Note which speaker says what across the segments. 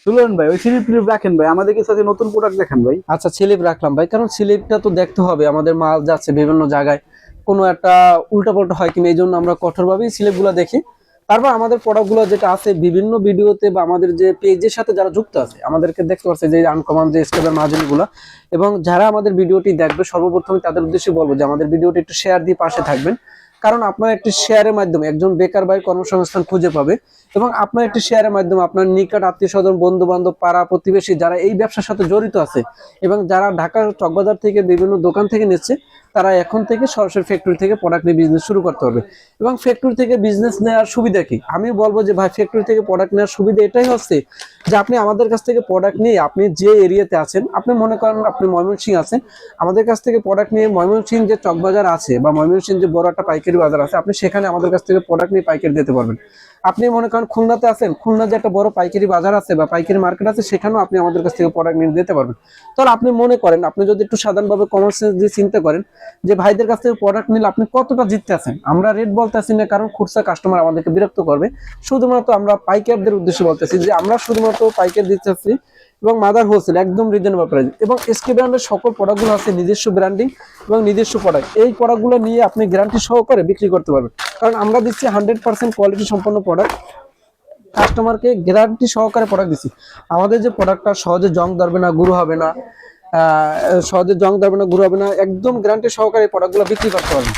Speaker 1: তুলুন ভাই, ওই স্লিপ টিলিপ রাখেন ভাই, আমাদেরকে সাথে নতুন প্রোডাক্ট দেখান ভাই।
Speaker 2: আচ্ছা, স্লিপ রাখলাম ভাই, কারণ স্লিপটা তো দেখতে হবে, আমাদের মাল যাচ্ছে বিভিন্ন জায়গায়, কোনো একটা উল্টাপাল্টা হয় কিনা, এই জন্য আমরা কঠোরভাবেই স্লিপ গুলা দেখি। তারপর আমাদের প্রোডাক্ট গুলো যেটা আছে বিভিন্ন ভিডিওতে বা আমাদের যে পেজের সাথে যারা যুক্ত আছে আমাদেরকে দেখতে পাচ্ছে যে আনকমন যে স্টেপের মার্জিন গুলা, এবং যারা আমাদের ভিডিওটি দেখবে সর্বপ্রথমে তাদের উদ্দেশ্যে বলবো যে আমাদের ভিডিওটি একটু শেয়ার দিয়ে পাশে থাকবেন। কারণ আপনার একটি শেয়ারের মাধ্যমে একজন বেকার ভাই কর্মসংস্থান খুঁজে পাবে, এবং আপনার একটি শেয়ারের মাধ্যমে আপনার নিকট আত্মীয় স্বজন, বন্ধু বান্ধব, পাড়া প্রতিবেশী যারা এই ব্যবসার সাথে জড়িত আছে এবং যারা ঢাকার চকবাজার থেকে বিভিন্ন দোকান থেকে নিচ্ছে, তারা এখন থেকে সরাসরি ফ্যাক্টরি থেকে প্রোডাক্ট নিয়ে বিজনেস শুরু করতে হবে। এবং ফ্যাক্টরি থেকে বিজনেস নেওয়ার সুবিধা কি, আমি বলবো যে ভাই ফ্যাক্টরি থেকে প্রোডাক্ট নেওয়ার সুবিধা এটাই হচ্ছে যে আপনি আমাদের কাছ থেকে প্রোডাক্ট নিয়ে আপনি যে এরিয়াতে আছেন, আপনি মনে করেন আপনি ময়মনসিংহ আছেন, আমাদের কাছ থেকে প্রোডাক্ট নিয়ে ময়মনসিংহ যে চকবাজার আছে বা ময়মনসিংহ যে বড় একটা পাইকারি বাজার আছে, আপনি সেখানে আমাদের কাছ থেকে প্রোডাক্ট নিয়ে পাইকারি দিতে পারবেন। আপনি মনে করেন খুলনাতে আছেন, খুলনা যে একটা বড় পাইকারি বাজার আছে বা পাইকারি মার্কেট আছে, সেখানেও আপনি আমাদের কাছ থেকে প্রোডাক্ট নিয়ে দিতে পারবেন। তাহলে আপনি মনে করেন, আপনি যদি একটু সাধারণভাবে কমন সেন্স দিয়ে চিন্তা করেন যে ভাইদের কাছ থেকে প্রোডাক্ট নিলে আপনি কতটা জিততে আছেন। আমরা রেট বলতেছি না কারণ খুচরা কাস্টমার আমাদেরকে বিরক্ত করবে, শুধুমাত্র আমরা পাইকারদের উদ্দেশ্যে বলতেছি যে আমরা শুধুমাত্র পাইকার দিতেছি এবং মাদার হোলসেল একদম রিজনেবল প্রাইস। এবং এসকে ব্র্যান্ডের সকল প্রোডাক্টগুলো আছে নিজস্ব ব্র্যান্ডিং এবং নিজস্ব প্রোডাক্ট, এই প্রোডাক্টগুলো নিয়ে আপনি গ্যারান্টি সহকারে বিক্রি করতে পারবেন। কারণ আমরা দিচ্ছি 100% কোয়ালিটি সম্পন্ন প্রোডাক্ট, কাস্টমারকে গ্যারান্টি সহকারে প্রোডাক্ট দিচ্ছি। আমাদের যে প্রোডাক্টটা সহজে জং ধরবে না, গুঁড়ো হবে না, সহজে জং ধরবে না, গুঁড়ো হবে না, একদম গ্যারান্টি সহকারে প্রোডাক্টগুলো বিক্রি করতে পারবেন।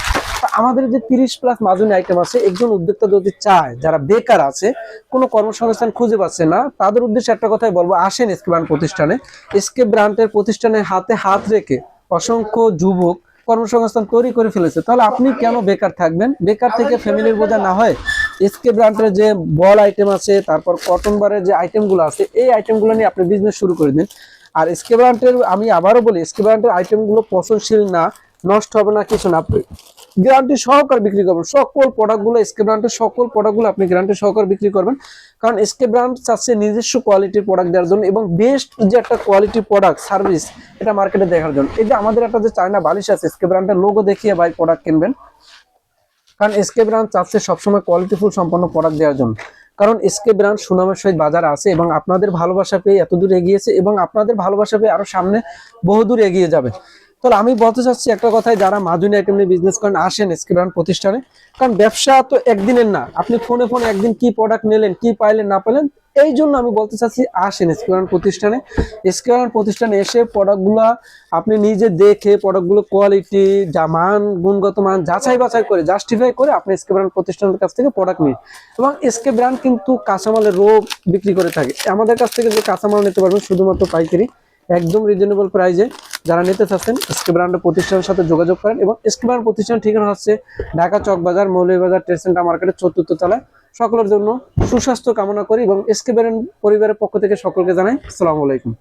Speaker 2: আমাদের যে 30+ মাজুনি আইটেম আছে, একজন উদ্যোক্তা যদি চায়, যারা বেকার আছে, কোনো কর্মসংস্থান খুঁজে পাচ্ছে না, তাদের উদ্দেশ্যে একটা কথাই বলবো, আসেন এসকে ব্র্যান্ড প্রতিষ্ঠানে। এসকে ব্র্যান্ডের প্রতিষ্ঠানে হাতে হাত রেখে অসংখ্য যুবক কর্মসংস্থান তৈরি করে ফেলেছে, তাহলে আপনি কেন বেকার থাকবেন? বেকার থেকে ফ্যামিলির বোঝা না হয় এসকে ব্র্যান্ডের যে বল আইটেম আছে, তারপর কটন বারের যে আইটেমগুলো আছে, এই আইটেমগুলো নিয়ে আপনি বিজনেস শুরু করে দিন। আর এসকে ব্র্যান্ডের, আমি আবারও বলি, এসকে ব্র্যান্ডের আইটেমগুলো পচনশীল না, নষ্ট হবে না, কিছু না, আপনি গ্যারান্টি সহকারে বিক্রি করবেন। সকল প্রোডাক্টগুলো এসকে ব্র্যান্ডের সকল প্রোডাক্টগুলো আপনি গ্যারান্টি সহকারে বিক্রি করবেন। কারণ এসকে ব্র্যান্ড চাচ্ছে নিজস্ব কোয়ালিটির প্রোডাক্ট দেওয়ার জন্য এবং বেস্ট যে একটা কোয়ালিটি প্রোডাক্ট সার্ভিস এটা মার্কেটে দেখার জন্য। এই যে আমাদের একটা যে চায়না বালিশ আছে, এসকে ব্র্যান্ডের লোগো দেখিয়ে ভাই প্রোডাক্ট কিনবেন। কারণ এসকে ব্র্যান্ড চাচ্ছে সবসময় কোয়ালিটিফুল সম্পন্ন প্রোডাক্ট দেওয়ার জন্য। কারণ এসকে ব্র্যান্ড সুনামের সহিত বাজার আছে এবং আপনাদের ভালোবাসা পেয়ে এতদূর এগিয়েছে এবং আপনাদের ভালোবাসা পেয়ে আরো সামনে বহুদূর এগিয়ে যাবে। তাহলে আমি বলতে চাচ্ছি একটা কথাই, যারা মাজুনি আইটেম নিয়ে বিজনেস করেন, আসেন এসকে ব্র্যান্ড প্রতিষ্ঠানে। কারণ ব্যবসা তো একদিনের না, আপনি ফোনে ফোনে একদিন কি প্রোডাক্ট নিলেন, কি পাইলেন না পাইলেন, এই জন্য আমি বলতে চাচ্ছি আসেন এসকে ব্র্যান্ড প্রতিষ্ঠানে। এসকে ব্র্যান্ড প্রতিষ্ঠানে এসে প্রোডাক্টগুলো আপনি নিজে দেখে, প্রোডাক্টগুলো কোয়ালিটি, যা মান, গুণগত মান যাচাই বাছাই করে, জাস্টিফাই করে আপনি এসকে ব্র্যান্ড প্রতিষ্ঠানের কাছ থেকে প্রোডাক্ট নিন। এবং এসকে ব্র্যান্ড কিন্তু কাঁচামালের রো বিক্রি করে থাকে। আমাদের কাছ থেকে যে কাঁচামাল নিতে পারবেন শুধুমাত্র পাইকারি, একদম রিজনেবল প্রাইসে। যারা নিতে চাচ্ছেন এসকে ব্র্যান্ডের প্রতিষ্ঠানের সাথে যোগাযোগ করেন। এবং এসকে ব্র্যান্ড প্রতিষ্ঠান ঠিকানা হচ্ছে ঢাকা চকবাজার মৌলভীবাজার ট্রেড সেন্টার মার্কেটের 4র্থ তলায়। সকলের জন্য সুস্বাস্থ্য কামনা করি এবং এসকে ব্র্যান্ড পরিবারের পক্ষ থেকে সকলকে জানাই আসসালামু আলাইকুম।